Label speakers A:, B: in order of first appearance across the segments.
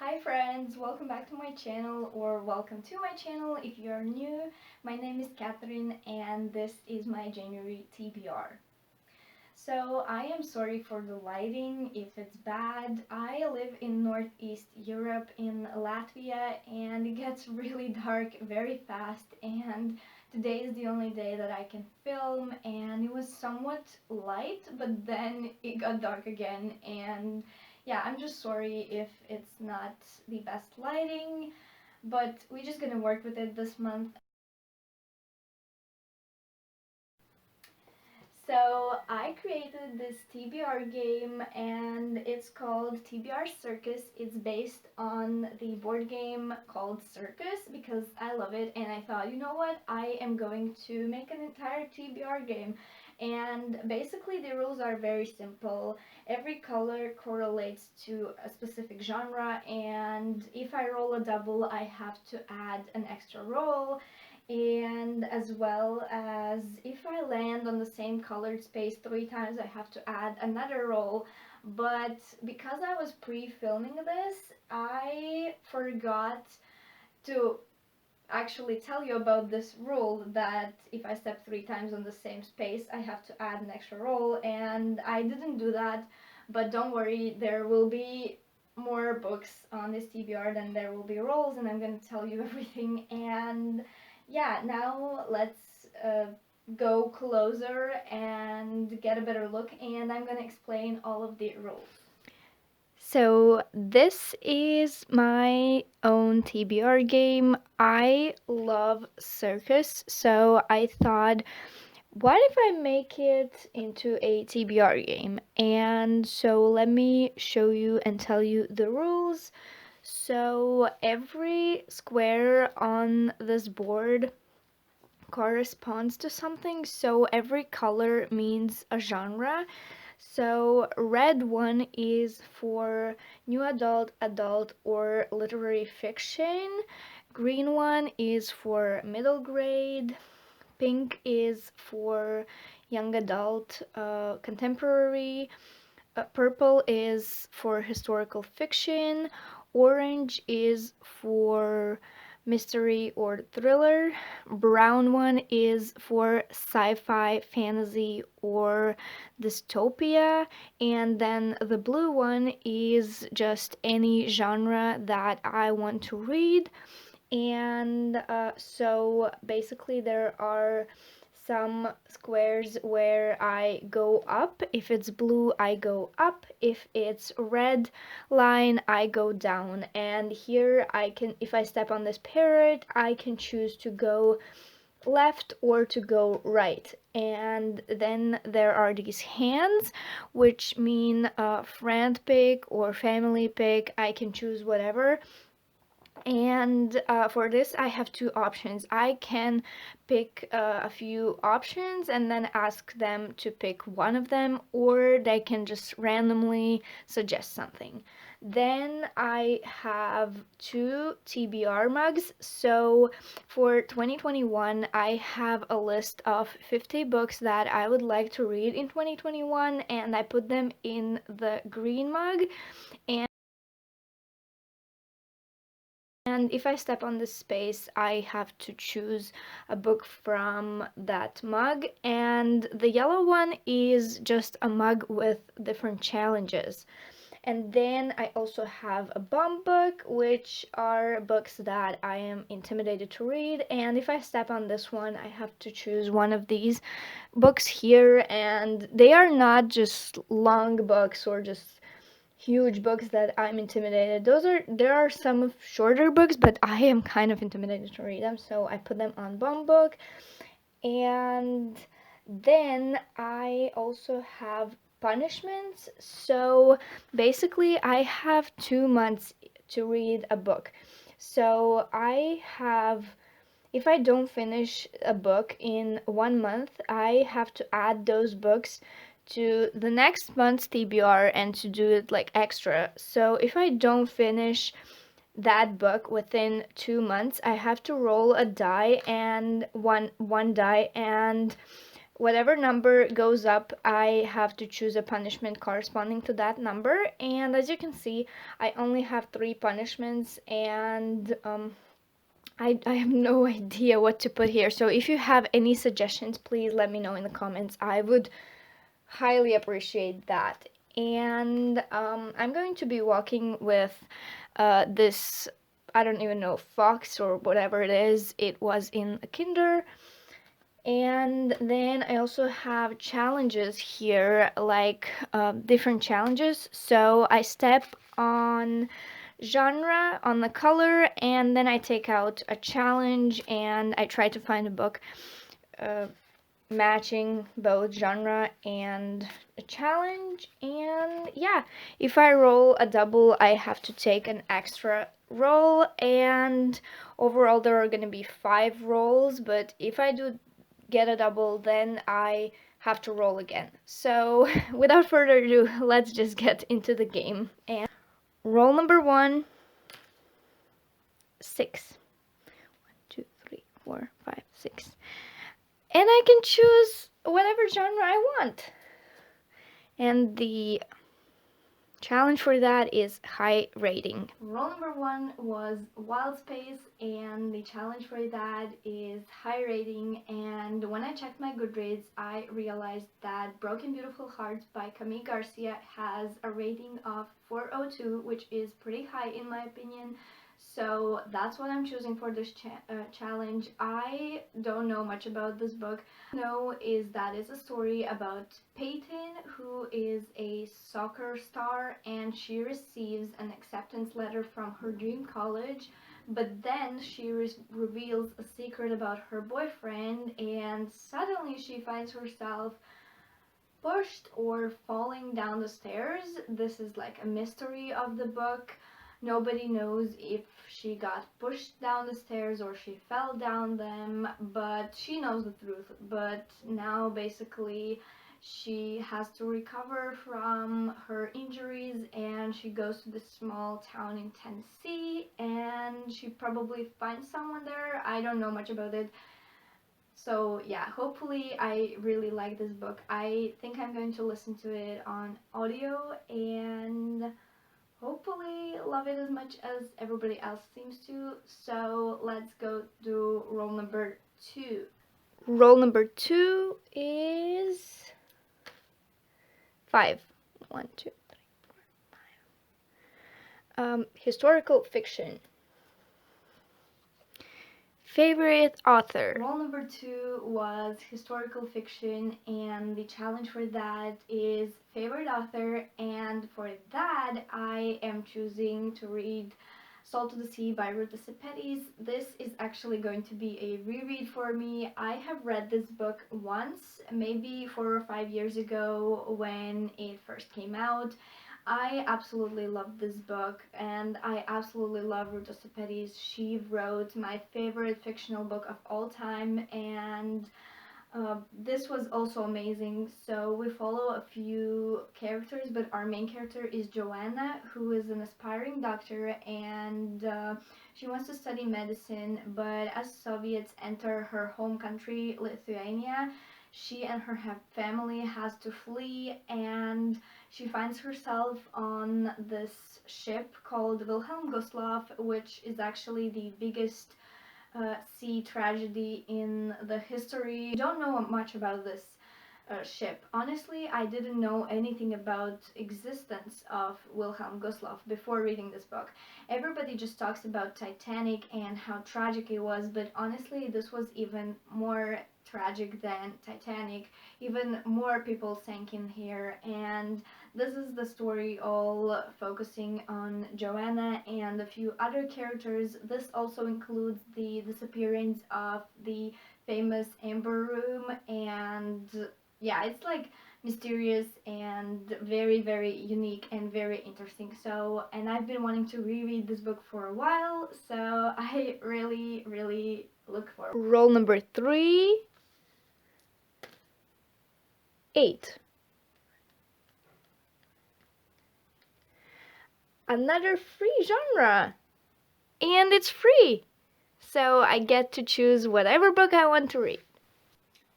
A: Hi friends, welcome back to my channel, or welcome to my channel if you're new. My name is Catherine and this is my January TBR. So I am sorry for the lighting if it's bad. I live in Northeast Europe in Latvia and it gets really dark very fast, and today is the only day that I can film, and it was somewhat light but then it got dark again, and yeah, I'm just sorry if it's not the best lighting, but we're just gonna work with it this month. So I created this TBR game and it's called TBR Circus. It's based on the board game called Circus because I love it, and I thought, you know what, I am going to make an entire TBR game. And basically the rules are very simple. Every color correlates to a specific genre, and if I roll a double I have to add an extra roll, and as well as if I land on the same colored space 3 times I have to add another roll. But because I was pre-filming this, I forgot to actually tell you about this rule that if I step 3 times on the same space I have to add an extra roll, and I didn't do that. But don't worry, there will be more books on this TBR than there will be rolls, and I'm going to tell you everything. And yeah, now let's go closer and get a better look, and I'm going to explain all of the rules. So this is my own TBR game. I love Circus, so I thought, what if I make it into a TBR game? And so let me show you and tell you the rules. So every square on this board corresponds to something. So every color means a genre. So red one is for new adult, adult, or literary fiction. Green one is for middle grade. Pink is for young adult, contemporary. Purple is for historical fiction. Orange is for mystery or thriller. Brown one is for sci-fi, fantasy, or dystopia. And then the blue one is just any genre that I want to read. And so basically there are some squares where I go up. If it's blue, I go up. If it's red line, I go down. And here I can, if I step on this parrot, I can choose to go left or to go right. And then there are these hands, which mean friend pick or family pick. I can choose whatever. And for this I have two options. I can pick a few options and then ask them to pick one of them, or they can just randomly suggest something. Then I have two TBR mugs. So for 2021 I have a list of 50 books that I would like to read in 2021, and I put them in the green mug. And if I step on this space, I have to choose a book from that mug. And the yellow one is just a mug with different challenges. And then I also have a bomb book, which are books that I am intimidated to read. And if I step on this one, I have to choose one of these books here. And they are not just long books or just huge books that I'm intimidated. There are some shorter books, but I am kind of intimidated to read them, so I put them on Bum Book. And then I also have punishments. So basically I have 2 months to read a book. So I have, if I don't finish a book in 1 month, I have to add those books to the next month's TBR and to do it like extra. So if I don't finish that book within 2 months, I have to roll a die, and one die, and whatever number goes up, I have to choose a punishment corresponding to that number. And as you can see, I only have 3 punishments, and I have no idea what to put here. So if you have any suggestions, please let me know in the comments. I would highly appreciate that. And I'm going to be walking with this, I don't even know, fox or whatever it is. It was in a kinder. And then I also have challenges here, like different challenges. So I step on genre, on the color, and then I take out a challenge and I try to find a book matching both genre and a challenge. And yeah, if I roll a double, I have to take an extra roll, and overall there are going to be 5 rolls, but if I do get a double, then I have to roll again. So without further ado, let's just get into the game. And roll number 1, 6. 1, 2, 3, 4, 5, 6. And I can choose whatever genre I want. And the challenge for that is high rating. Roll number 1 was Wild Space, and the challenge for that is high rating. And when I checked my Goodreads, I realized that Broken Beautiful Hearts by Camille Garcia has a rating of 402, which is pretty high in my opinion. So that's what I'm choosing for this challenge. I don't know much about this book. All I know is that it's a story about Peyton, who is a soccer star, and she receives an acceptance letter from her dream college, but then she reveals a secret about her boyfriend, and suddenly she finds herself pushed or falling down the stairs. This is like a mystery of the book. Nobody knows if she got pushed down the stairs or she fell down them, but she knows the truth. But now basically she has to recover from her injuries, and she goes to this small town in Tennessee, and she probably finds someone there. I don't know much about it. So yeah, hopefully I really like this book. I think I'm going to listen to it on audio and hopefully love it as much as everybody else seems to. So let's go to roll number 2. Roll number 2 is 5. 1, 2, 3, 4, 5. Historical fiction. Favorite author. Roll number 2 was historical fiction, and the challenge for that is favorite author, and for that I am choosing to read Salt of the Sea by Ruta Sepetys. This is actually going to be a reread for me. I have read this book once, maybe 4 or 5 years ago when it first came out. I absolutely love this book, and I absolutely love Ruta Sepetys. She wrote my favorite fictional book of all time, and this was also amazing. So we follow a few characters, but our main character is Joanna, who is an aspiring doctor, and she wants to study medicine, but as Soviets enter her home country, Lithuania, she and her family has to flee, and she finds herself on this ship called Wilhelm Gustloff, which is actually the biggest sea tragedy in the history. I don't know much about this ship. Honestly, I didn't know anything about existence of Wilhelm Gustloff before reading this book. Everybody just talks about Titanic and how tragic it was, but honestly, this was even more tragic than Titanic. Even more people sank in here, and this is the story all focusing on Joanna and a few other characters. This also includes the disappearance of the famous Amber Room, and yeah, it's like mysterious and very, very unique and very interesting. So, and I've been wanting to reread this book for a while, so I really, really look forward. Roll number 3. 8. Another free genre, and it's free, so I get to choose whatever book I want to read.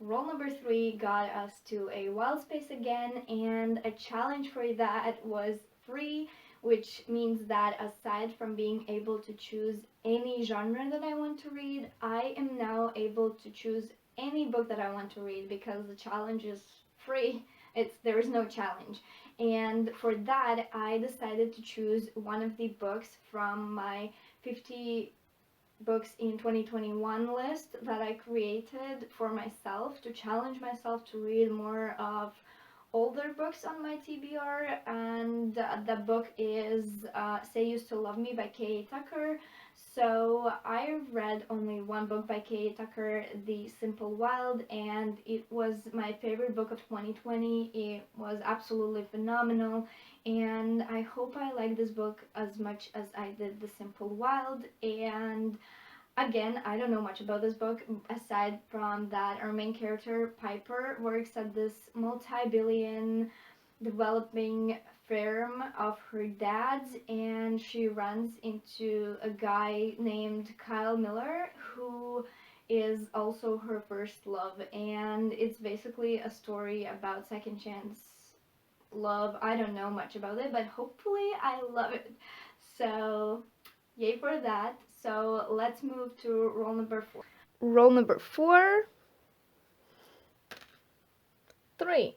A: Role number 3 got us to a wild space again, and a challenge for that was free, which means that aside from being able to choose any genre that I want to read, I am now able to choose any book that I want to read because the challenge is free. There is no challenge. And for that, I decided to choose one of the books from my 50 books in 2021 list that I created for myself to challenge myself to read more of older books on my TBR, and the book is Say You Still Love Me by K.A. Tucker. So I read only one book by K.A. Tucker, The Simple Wild, and it was my favorite book of 2020. It was absolutely phenomenal, and I hope I like this book as much as I did The Simple Wild. And again, I don't know much about this book aside from that our main character, Piper, works at this multi-billion developing firm of her dad's, and she runs into a guy named Kyle Miller who is also her first love, and it's basically a story about second chance love. I don't know much about it, but hopefully I love it. So yay for that. So let's move to role number 4.
B: Role number 4. 3.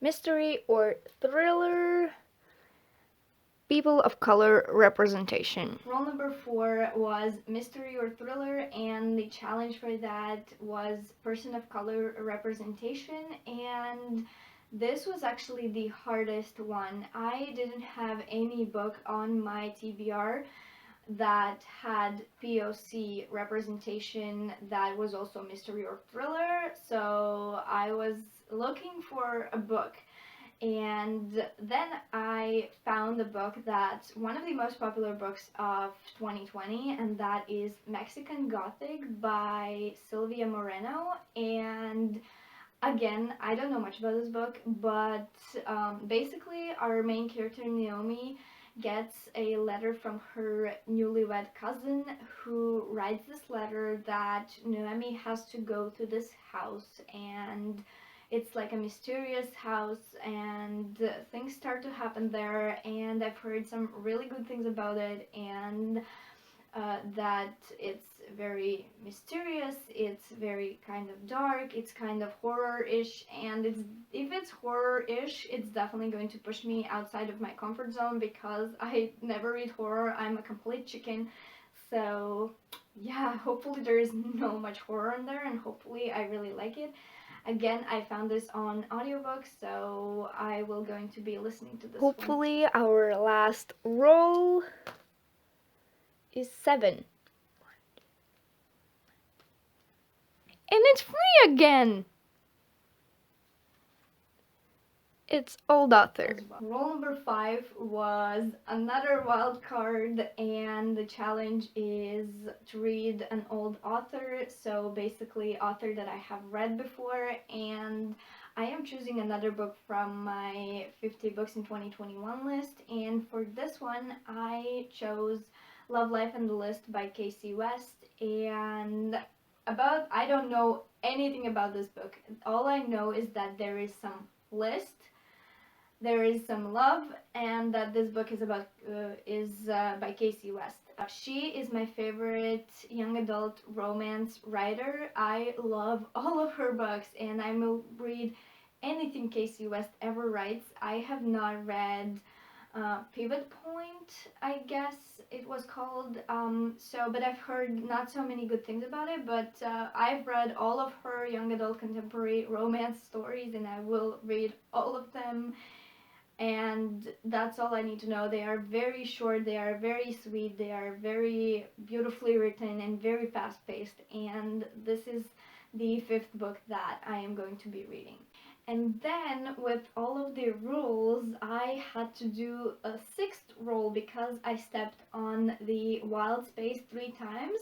B: Mystery or thriller. People of color representation.
A: Role number 4 was mystery or thriller, and the challenge for that was person of color representation, and this was actually the hardest one. I didn't have any book on my TBR that had POC representation that was also mystery or thriller, so I was looking for a book. And then I found a book that's one of the most popular books of 2020, and that is Mexican Gothic by Silvia Moreno. And again, I don't know much about this book, but basically our main character Naomi gets a letter from her newlywed cousin who writes this letter that Naomi has to go to this house, and it's like a mysterious house, and things start to happen there, and I've heard some really good things about it, and that it's very mysterious, it's very kind of dark, it's kind of horror-ish, and if it's horror-ish, it's definitely going to push me outside of my comfort zone because I never read horror. I'm a complete chicken. So yeah, hopefully there is no much horror in there, and hopefully I really like it. Again, I found this on audiobook, so I will going to be listening to this
B: Hopefully our last roll is 7. And it's free again! It's old author.
A: Role number 5 was another wild card, and the challenge is to read an old author, so basically author that I have read before, and I am choosing another book from my 50 books in 2021 list, and for this one I chose Love, Life and the List by Casey West. And I don't know anything about this book. All I know is that there is some list, there is some love, and that this book is by Casey West. She is my favorite young adult romance writer. I love all of her books, and I will read anything Casey West ever writes. I have not read Pivot Point, I guess it was called. But I've heard not so many good things about it. But I've read all of her young adult contemporary romance stories, and I will read all of them. And that's all I need to know. They are very short, they are very sweet, they are very beautifully written and very fast-paced, and this is the 5th book that I am going to be reading. And then with all of the rules, I had to do a 6th roll because I stepped on the wild space 3 times,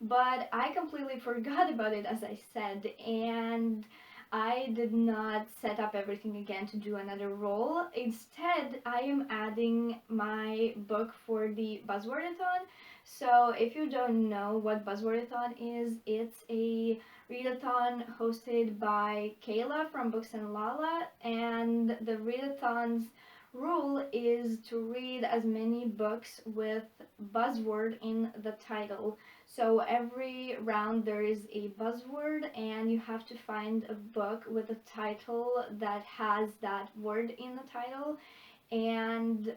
A: but I completely forgot about it, as I said, and I did not set up everything again to do another roll. Instead, I am adding my book for the Buzzwordathon. So if you don't know what Buzzwordathon is, it's a readathon hosted by Kayla from Books and Lala, and the readathon's rule is to read as many books with buzzword in the title. So every round there is a buzzword, and you have to find a book with a title that has that word in the title. And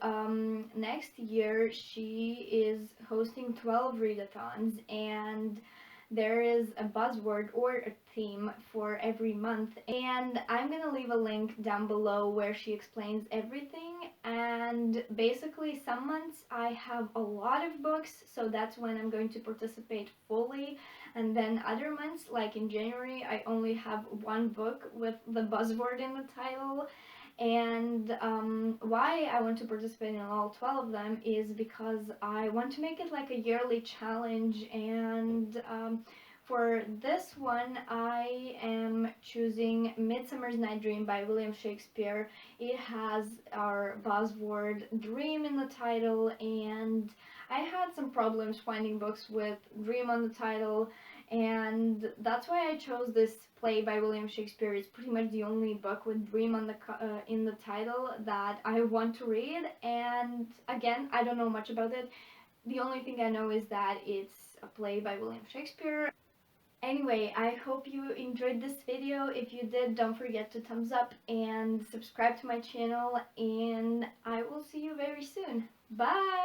A: next year she is hosting 12 readathons, and there is a buzzword or a theme for every month, and I'm gonna leave a link down below where she explains everything. And basically some months I have a lot of books, so that's when I'm going to participate fully, and then other months, like in January, I only have one book with the buzzword in the title. And why I want to participate in all 12 of them is because I want to make it like a yearly challenge. And for this one, I am choosing Midsummer's Night Dream by William Shakespeare. It has our buzzword dream in the title, and I had some problems finding books with dream on the title, and that's why I chose this play by William Shakespeare. It's pretty much the only book with dream on the in the title that I want to read. And again, I don't know much about it. The only thing I know is that it's a play by William Shakespeare. Anyway, I hope you enjoyed this video. If you did, don't forget to thumbs up and subscribe to my channel, and I will see you very soon. Bye!